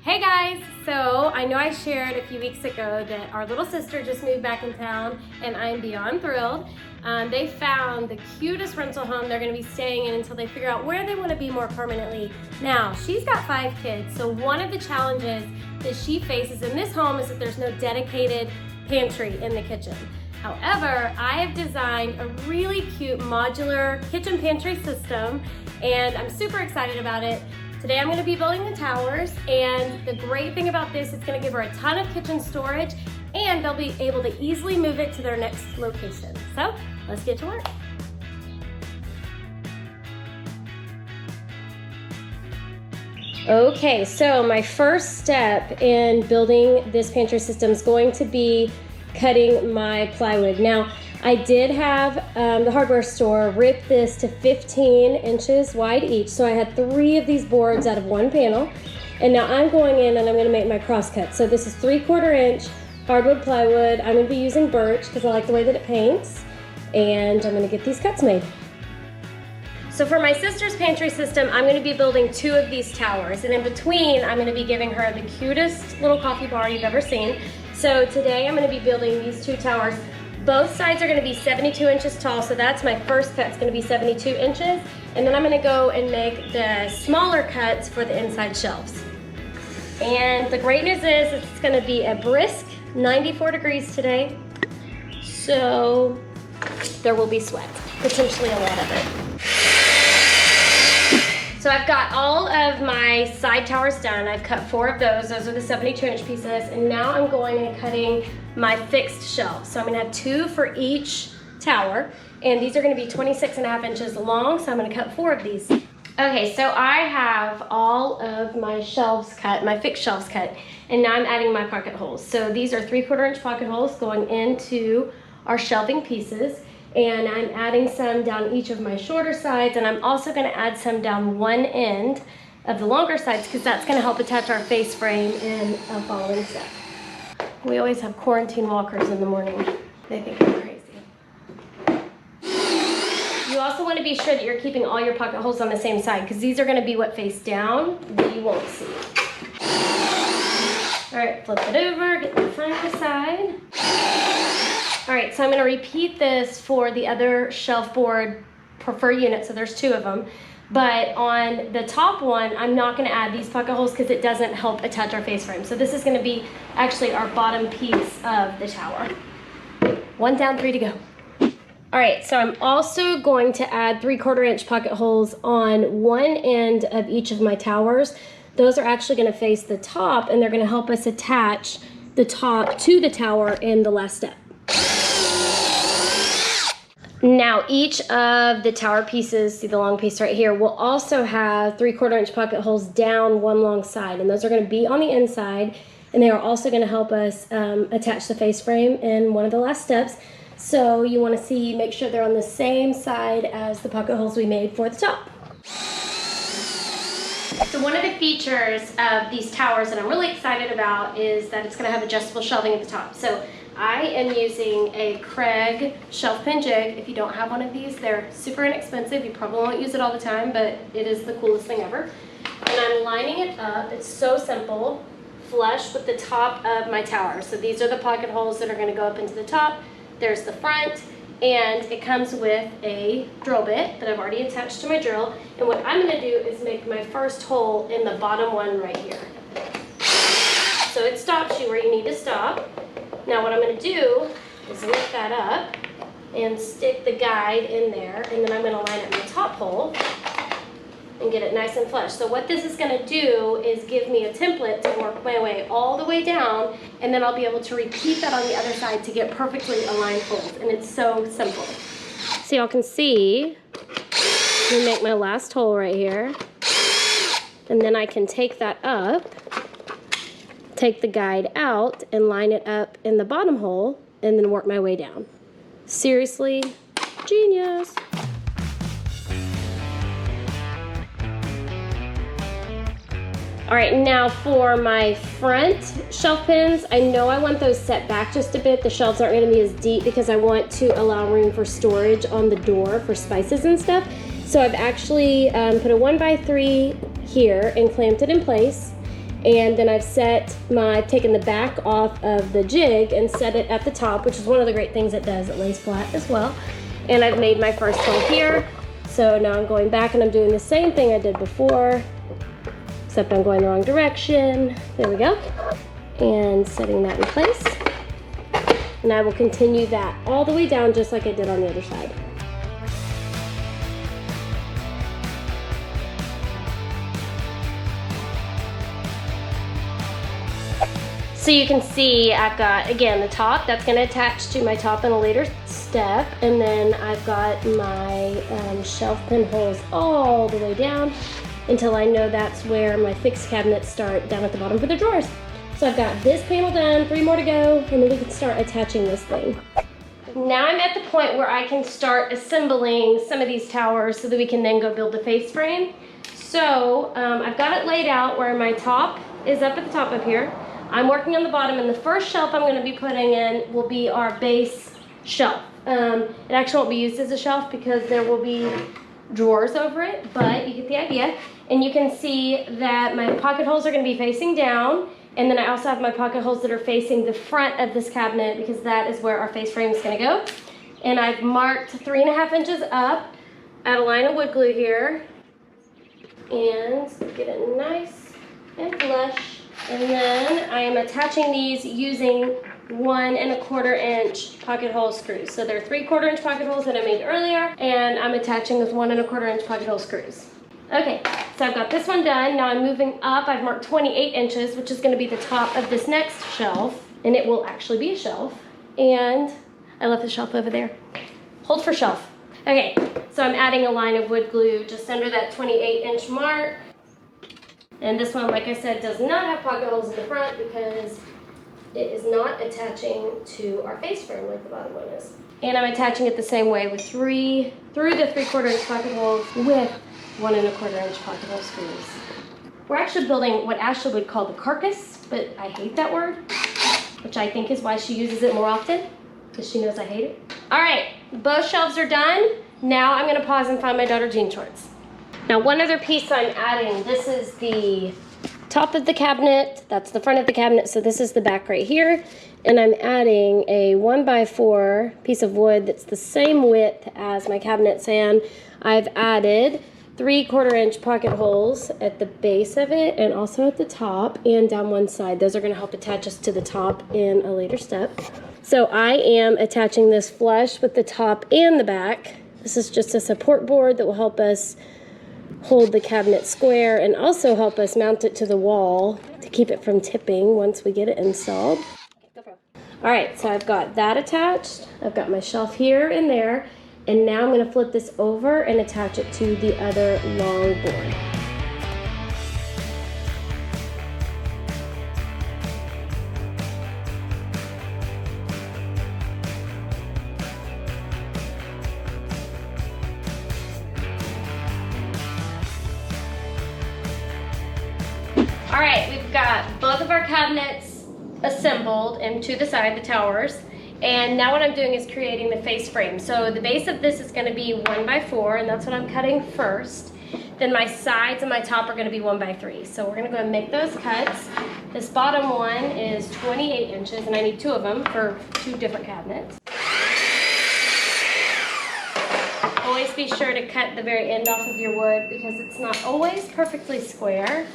Hey guys, so I know I shared a few weeks ago that our little sister just moved back in town and I'm beyond thrilled. They found the cutest rental home they're gonna be staying in until they figure out where they wanna be more permanently. Now, she's got 5 kids, so one of the challenges that she faces in this home is that there's no dedicated pantry in the kitchen. However, I have designed a really cute modular kitchen pantry system and I'm super excited about it. Today I'm going to be building the towers, and the great thing about this, it's going to give her a ton of kitchen storage and they'll be able to easily move it to their next location. So let's get to work. Okay, so my first step in building this pantry system is going to be cutting my plywood. Now, I did have the hardware store rip this to 15 inches wide each, so I had 3 of these boards out of 1 panel. And now I'm going in and I'm going to make my cross cut. So this is 3/4 inch hardwood plywood. I'm going to be using birch because I like the way that it paints, and I'm going to get these cuts made. So for my sister's pantry system, I'm going to be building 2 of these towers, and in between I'm going to be giving her the cutest little coffee bar you've ever seen. So today I'm going to be building these 2 towers. Both sides are going to be 72 inches tall, so that's my first cut. It's going to be 72 inches. And then I'm going to go and make the smaller cuts for the inside shelves. And the great news is it's going to be a brisk 94 degrees today. So there will be sweat, potentially a lot of it. So I've got all of my side towers done. I've cut 4 of those. Those are the 72 inch pieces. And now I'm going and cutting my fixed shelves. So I'm gonna have 2 for each tower. And these are gonna be 26.5 inches long. So I'm gonna cut 4 of these. Okay, so I have all of my shelves cut, my fixed shelves cut. And now I'm adding my pocket holes. So these are 3/4 inch pocket holes going into our shelving pieces. And I'm adding some down each of my shorter sides, and I'm also going to add some down one end of the longer sides because that's going to help attach our face frame in a following step. We always have quarantine walkers in the morning. They think I'm crazy. You also want to be sure that you're keeping all your pocket holes on the same side because these are going to be what face down that you won't see. All right, flip it over, get the front side. All right, so I'm gonna repeat this for the other shelf board per unit, so there's 2 of them. But on the top one, I'm not gonna add these pocket holes because it doesn't help attach our face frame. So this is gonna be actually our bottom piece of the tower. 1 down, 3 to go. All right, so I'm also going to add 3/4 inch pocket holes on one end of each of my towers. Those are actually gonna face the top, and they're gonna help us attach the top to the tower in the last step. Now each of the tower pieces, see the long piece right here, will also have 3/4 inch pocket holes down one long side, and those are going to be on the inside, and they are also going to help us attach the face frame in one of the last steps. So you want to make sure they're on the same side as the pocket holes we made for the top. So one of the features of these towers that I'm really excited about is that it's going to have adjustable shelving at the top. So I am using a Craig shelf pin jig. If you don't have one of these, they're super inexpensive. You probably won't use it all the time, but it is the coolest thing ever. And I'm lining it up, it's so simple, flush with the top of my tower. So these are the pocket holes that are gonna go up into the top. There's the front, and it comes with a drill bit that I've already attached to my drill. And what I'm gonna do is make my first hole in the bottom one right here. So it stops you where you need to stop. Now what I'm going to do is lift that up and stick the guide in there, and then I'm going to line up my top hole and get it nice and flush. So what this is going to do is give me a template to work my way all the way down, and then I'll be able to repeat that on the other side to get perfectly aligned holes, and it's so simple. So y'all can see, I'm going to make my last hole right here, and then I can take that up, take the guide out and line it up in the bottom hole and then work my way down. Seriously, genius. All right, now for my front shelf pins, I know I want those set back just a bit. The shelves aren't gonna be as deep because I want to allow room for storage on the door for spices and stuff. So I've actually put a 1x3 here and clamped it in place. And then I've taken the back off of the jig and set it at the top, which is one of the great things it does. It lays flat as well. And I've made my first hole here. So now I'm going back and I'm doing the same thing I did before, except I'm going the wrong direction. There we go. And setting that in place. And I will continue that all the way down just like I did on the other side. So you can see I've got, again, the top that's going to attach to my top in a later step, and then I've got my shelf pin holes all the way down until I know that's where my fixed cabinets start down at the bottom for the drawers. So I've got this panel done, 3 more to go, and then we can start attaching this thing. Now I'm at the point where I can start assembling some of these towers so that we can then go build the face frame. So I've got it laid out where my top is up at the top up here. I'm working on the bottom, and the first shelf I'm going to be putting in will be our base shelf. It actually won't be used as a shelf because there will be drawers over it, but you get the idea. And you can see that my pocket holes are going to be facing down, and then I also have my pocket holes that are facing the front of this cabinet because that is where our face frame is going to go. And I've marked 3.5 inches up at a line of wood glue here, and get it nice and flush. And then I am attaching these using 1 1/4 inch pocket hole screws. So they're 3/4 inch pocket holes that I made earlier, and I'm attaching with 1 1/4 inch pocket hole screws. Okay, so I've got this one done. Now I'm moving up. I've marked 28 inches, which is going to be the top of this next shelf, and it will actually be a shelf. And I left the shelf over there. Hold for shelf. Okay, so I'm adding a line of wood glue just under that 28 inch mark. And this one, like I said, does not have pocket holes in the front because it is not attaching to our face frame like the bottom one is. And I'm attaching it the same way with through the 3/4 inch pocket holes with 1 1/4 inch pocket hole screws. We're actually building what Ashley would call the carcass, but I hate that word, which I think is why she uses it more often, because she knows I hate it. All right, both shelves are done. Now I'm gonna pause and find my daughter jean shorts. Now one other piece I'm adding, this is the top of the cabinet, that's the front of the cabinet, so this is the back right here, and I'm adding a 1x4 piece of wood that's the same width as my cabinets, and I've added 3/4 inch pocket holes at the base of it and also at the top and down one side. Those are going to help attach us to the top in a later step. So I am attaching this flush with the top and the back. This is just a support board that will help us hold the cabinet square and also help us mount it to the wall to keep it from tipping once we get it installed. All right, so I've got that attached. I've got my shelf here and there, and now I'm going to flip this over and attach it to the other long board. All right, we've got both of our cabinets assembled and to the side, the towers. And now what I'm doing is creating the face frame. So the base of this is gonna be 1x4, and that's what I'm cutting first. Then my sides and my top are gonna be 1x3. So we're gonna go and make those cuts. This bottom one is 28 inches, and I need 2 of them for 2 different cabinets. Always be sure to cut the very end off of your wood because it's not always perfectly square.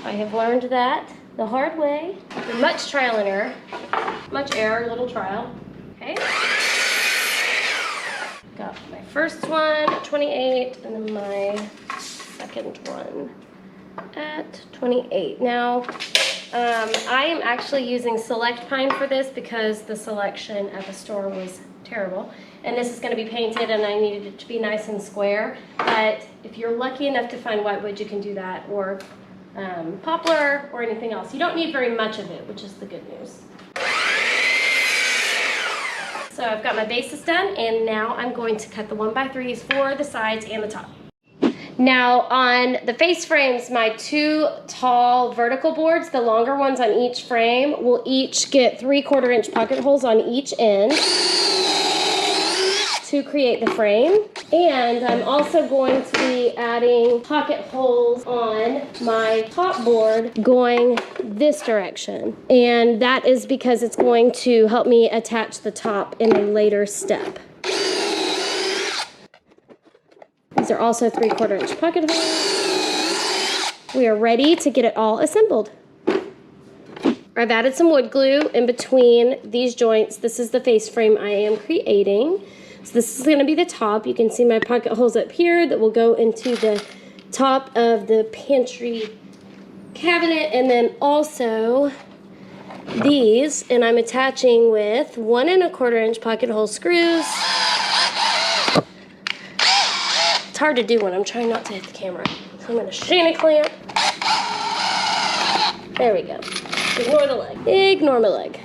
I have learned that the hard way. After much trial and error. Much error, little trial. Okay. Got my first one at 28 and then my second one at 28. Now, I am actually using Select Pine for this because the selection at the store was terrible. And this is going to be painted and I needed it to be nice and square. But if you're lucky enough to find whitewood, you can do that, or poplar or anything else. You don't need very much of it, which is the good news. So I've got my bases done, and now I'm going to cut the 1x3s for the sides and the top. Now on the face frames, my 2 tall vertical boards, the longer ones on each frame, will each get 3/4 inch pocket holes on each end to create the frame. And I'm also going to be adding pocket holes on my top board going this direction. And that is because it's going to help me attach the top in a later step. These are also 3/4 inch pocket holes. We are ready to get it all assembled. I've added some wood glue in between these joints. This is the face frame I am creating. So this is going to be the top. You can see my pocket holes up here that will go into the top of the pantry cabinet, and then also these, and I'm attaching with 1 1/4 inch pocket hole screws. It's hard to do when I'm trying not to hit the camera. So I'm going to shanty clamp. There we go. Ignore the leg. Ignore my leg.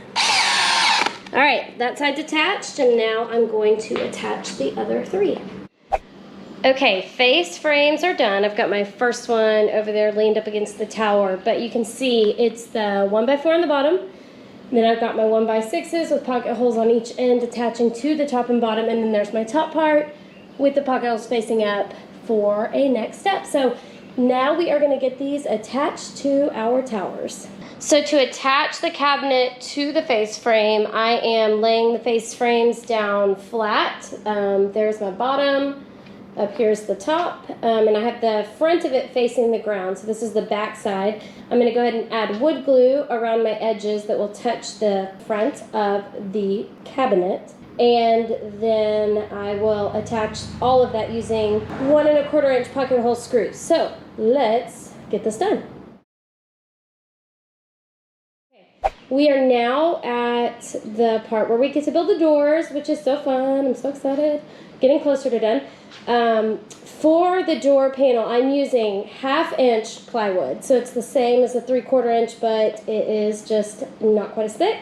All right, that side's attached, and now I'm going to attach the other 3. Okay, face frames are done. I've got my first one over there leaned up against the tower, but you can see it's the 1x4 on the bottom. And then I've got my 1x6s with pocket holes on each end attaching to the top and bottom, and then there's my top part with the pocket holes facing up for a next step. So now we are going to get these attached to our towers. So to attach the cabinet to the face frame, I am laying the face frames down flat. There's my bottom, up here's the top, and I have the front of it facing the ground. So this is the back side. I'm going to go ahead and add wood glue around my edges that will touch the front of the cabinet. And then I will attach all of that using 1 1/4 inch pocket hole screws. So let's get this done. We are now at the part where we get to build the doors, which is so fun. I'm so excited. Getting closer to done. For the door panel, I'm using 1/2 inch plywood. So it's the same as the 3/4 inch, but it is just not quite as thick.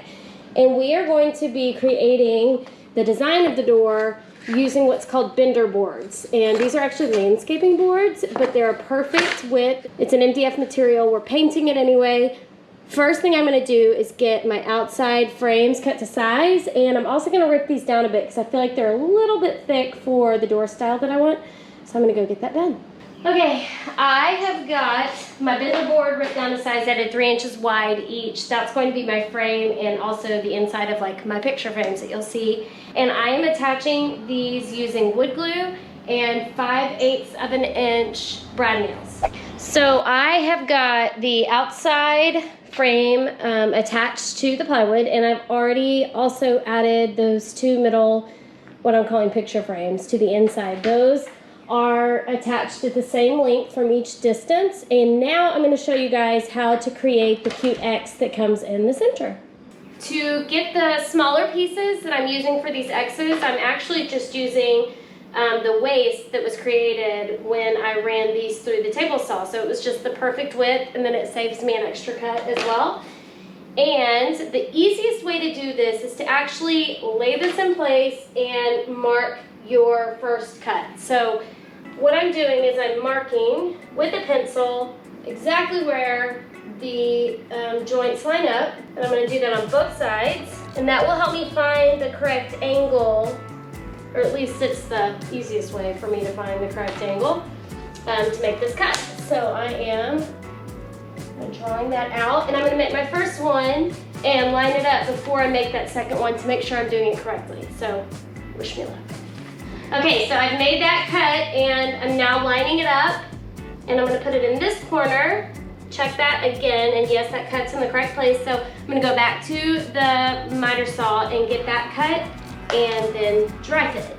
And we are going to be creating the design of the door using what's called bender boards. And these are actually landscaping boards, but they're a perfect width. It's an MDF material. We're painting it anyway. First thing I'm going to do is get my outside frames cut to size, and I'm also going to rip these down a bit because I feel like they're a little bit thick for the door style that I want. So I'm going to go get that done. Okay, I have got my bender board ripped down to size. I did 3 inches wide each. That's going to be my frame and also the inside of like my picture frames that you'll see. And I am attaching these using wood glue and 5/8 of an inch brad nails. So I have got the outside frame attached to the plywood, and I've already also added those 2 middle, what I'm calling picture frames, to the inside. Those are attached at the same length from each distance, and now I'm going to show you guys how to create the cute X that comes in the center. To get the smaller pieces that I'm using for these X's, I'm actually just using the waist that was created when I ran these through the table saw. So it was just the perfect width, and then it saves me an extra cut as well. And the easiest way to do this is to actually lay this in place and mark your first cut. So what I'm doing is I'm marking with a pencil exactly where the joints line up, and I'm going to do that on both sides, and that will help me find the correct angle, or at least it's the easiest way for me to find the correct angle to make this cut. So I am drawing that out, and I'm going to make my first one and line it up before I make that second one to make sure I'm doing it correctly. So wish me luck. Okay, so I've made that cut, and I'm now lining it up, and I'm going to put it in this corner. Check that again, and yes, that cut's in the correct place. So I'm going to go back to the miter saw and get that cut, and then dry fit it.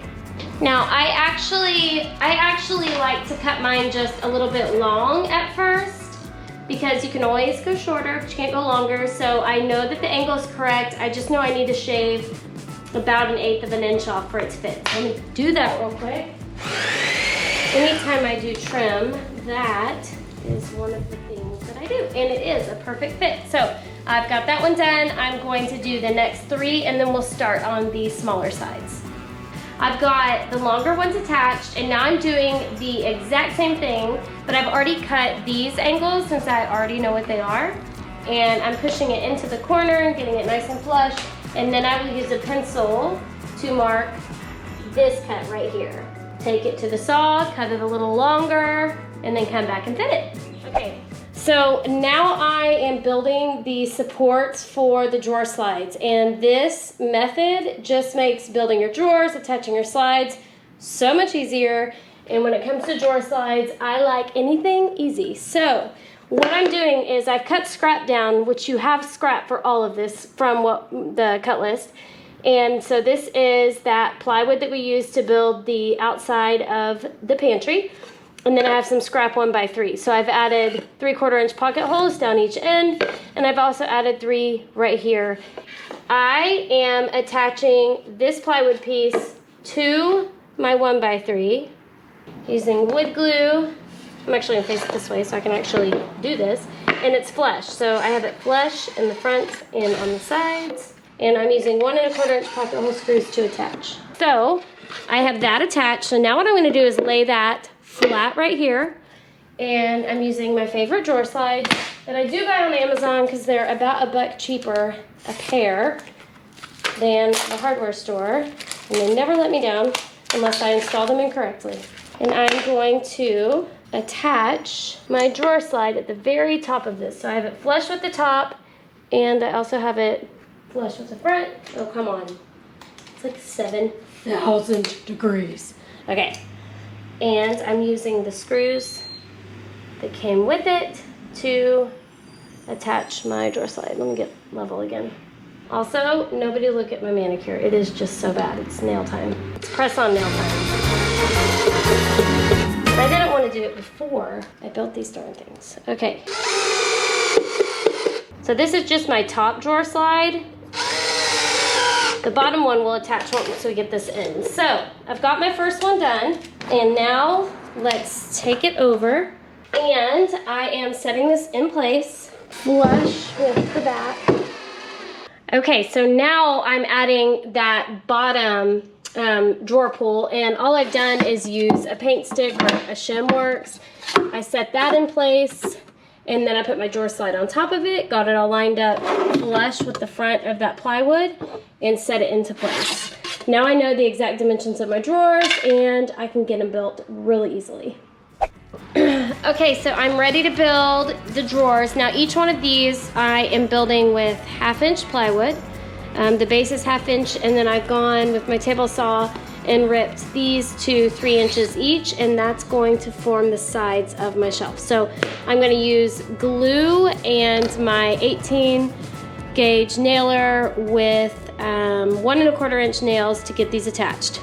Now I actually like to cut mine just a little bit long at first, because you can always go shorter, but you can't go longer. So I know that the angle is correct. I just know I need to shave about 1/8 of an inch off for it to fit. So let me do that real quick. Anytime I do trim, that is one of the things that I do, and it is a perfect fit. So I've got that one done. I'm going to do the next 3, and then we'll start on the smaller sides. I've got the longer ones attached, and now I'm doing the exact same thing, but I've already cut these angles since I already know what they are, and I'm pushing it into the corner and getting it nice and flush, and then I will use a pencil to mark this cut right here. Take it to the saw, cut it a little longer, and then come back and fit it. Okay, so now I am building the supports for the drawer slides, and this method just makes building your drawers, attaching your slides so much easier. And when it comes to drawer slides, I like anything easy. So what I'm doing is I've cut scrap down, which you have scrap for all of this from the cut list. And so this is that plywood that we use to build the outside of the pantry. And then I have some scrap 1x3. So I've added 3/4 inch pocket holes down each end, and I've also added 3 right here. I am attaching this plywood piece to my 1x3 using wood glue. I'm actually gonna face it this way so I can actually do this. And it's flush, so I have it flush in the front and on the sides. And I'm using 1 1/4 inch pocket hole screws to attach. So I have that attached. So now what I'm gonna do is lay that flat right here. And I'm using my favorite drawer slides that I do buy on Amazon because they're about $1 cheaper a pair than the hardware store. And they never let me down unless I install them incorrectly. And I'm going to attach my drawer slide at the very top of this. So I have it flush with the top, and I also have it flush with the front. Oh, come on. It's like 7,000 degrees. Okay. And I'm using the screws that came with it to attach my drawer slide. Let me get level again. Also, nobody look at my manicure. It is just so bad. It's nail time. It's press-on nail time. But I didn't want to do it before I built these darn things. Okay. So this is just my top drawer slide. The bottom one will attach once we get this in. So I've got my first one done, and now let's take it over. And I am setting this in place, flush with the back. Okay, so now I'm adding that bottom drawer pull, and all I've done is use a paint stick or a shim works. I set that in place, and then I put my drawer slide on top of it, got it all lined up flush with the front of that plywood, and set it into place. Now I know the exact dimensions of my drawers, and I can get them built really easily. Okay, so I'm ready to build the drawers. Now each one of these I am building with 1/2 inch plywood. The base is 1/2 inch, and then I've gone with my table saw and ripped these to 3 inches each, and that's going to form the sides of my shelf. So I'm going to use glue and my 18 gauge nailer with 1 1/4 inch nails to get these attached.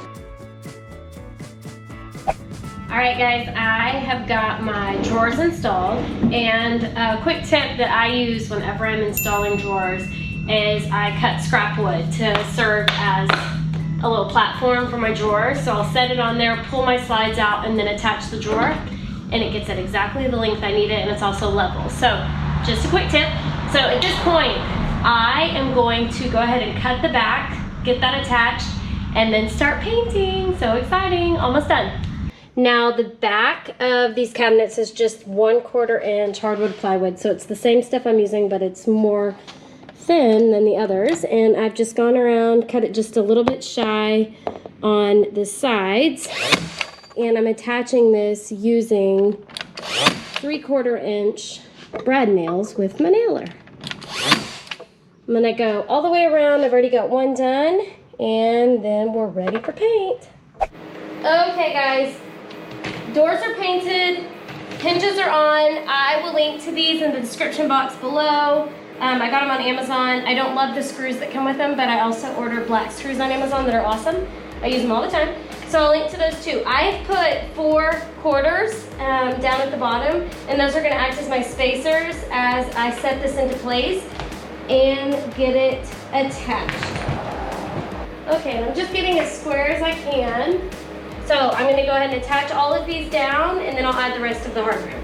All right guys, I have got my drawers installed, and a quick tip that I use whenever I'm installing drawers is I cut scrap wood to serve as a little platform for my drawer. So I'll set it on there, pull my slides out, and then attach the drawer, and it gets at exactly the length I need it, and it's also level. So just a quick tip. So at this point, I am going to go ahead and cut the back, get that attached, and then start painting. So exciting, almost done. Now the back of these cabinets is just 1/4 inch hardwood plywood. So it's the same stuff I'm using, but it's more thin than the others. And I've just gone around, cut it just a little bit shy on the sides. And I'm attaching this using 3/4 inch brad nails with my nailer. I'm gonna go all the way around. I've already got one done, and then we're ready for paint. Okay guys, doors are painted, hinges are on. I will link to these in the description box below. I got them on Amazon. I don't love the screws that come with them, but I also ordered black screws on Amazon that are awesome. I use them all the time. So I'll link to those too. I've put 4 quarters down at the bottom, and those are gonna act as my spacers as I set this into place and get it attached. Okay, and I'm just getting as square as I can. So I'm gonna go ahead and attach all of these down, and then I'll add the rest of the hardware.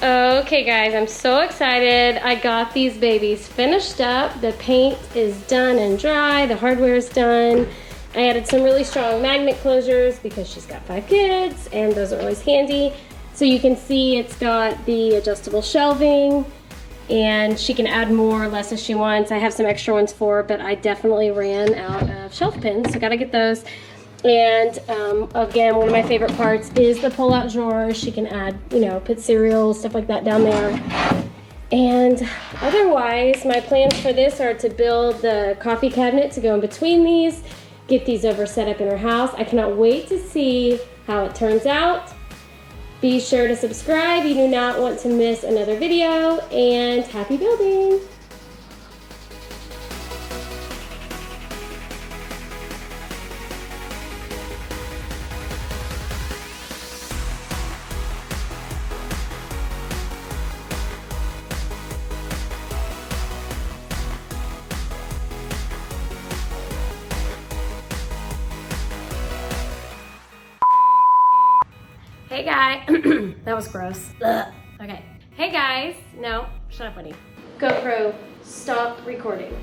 Okay guys, I'm so excited. I got these babies finished up. The paint is done and dry. The hardware is done. I added some really strong magnet closures because she's got 5 kids, and those are always handy. So you can see it's got the adjustable shelving, and she can add more or less as she wants. I have some extra ones for her, but I definitely ran out of shelf pins, so gotta get those. And again, one of my favorite parts is the pull-out drawers. She can add, you know, put cereal, stuff like that down there. And otherwise, my plans for this are to build the coffee cabinet to go in between these, get these over set up in her house. I cannot wait to see how it turns out. Be sure to subscribe. You do not want to miss another video, and happy building. Hey guys, that was gross. Ugh. Okay. Hey guys, no, shut up, buddy. GoPro, stop recording.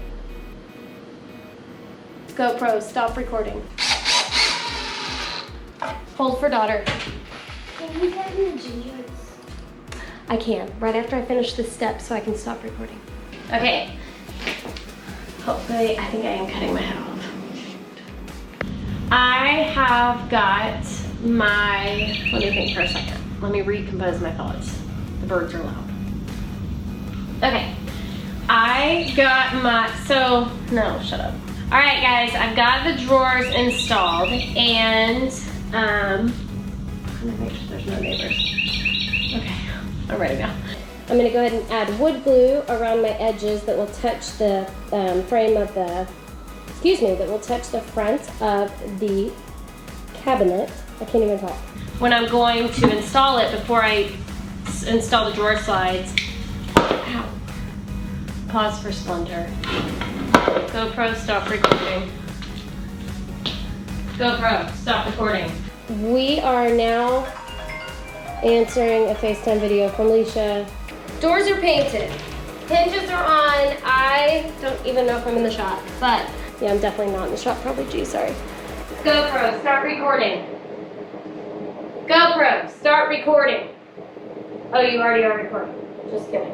GoPro, stop recording. Hold for daughter. Can you put in the gingers? I can, right after I finish this step so I can stop recording. Okay. Hopefully, I think I am cutting my head off. I have got my, let me think for a second. Let me recompose my thoughts. The birds are loud. Okay, I got my, no, shut up. All right, guys, I've got the drawers installed, and I'm gonna make sure there's no neighbors. Okay, I'm ready now. I'm gonna go ahead and add wood glue around my edges that will touch the frame of the, that will touch the front of the cabinet. I can't even talk. When I'm going to install it, before I install the drawer slides, ow. Pause for splendor. GoPro, stop recording. GoPro, stop recording. We are now answering a FaceTime video from Alicia. Doors are painted. Hinges are on. I don't even know if I'm in the shop, but yeah, I'm definitely not in the shop. Probably G, sorry. GoPro, start recording. GoPro, start recording. Oh, you already are recording. Just kidding.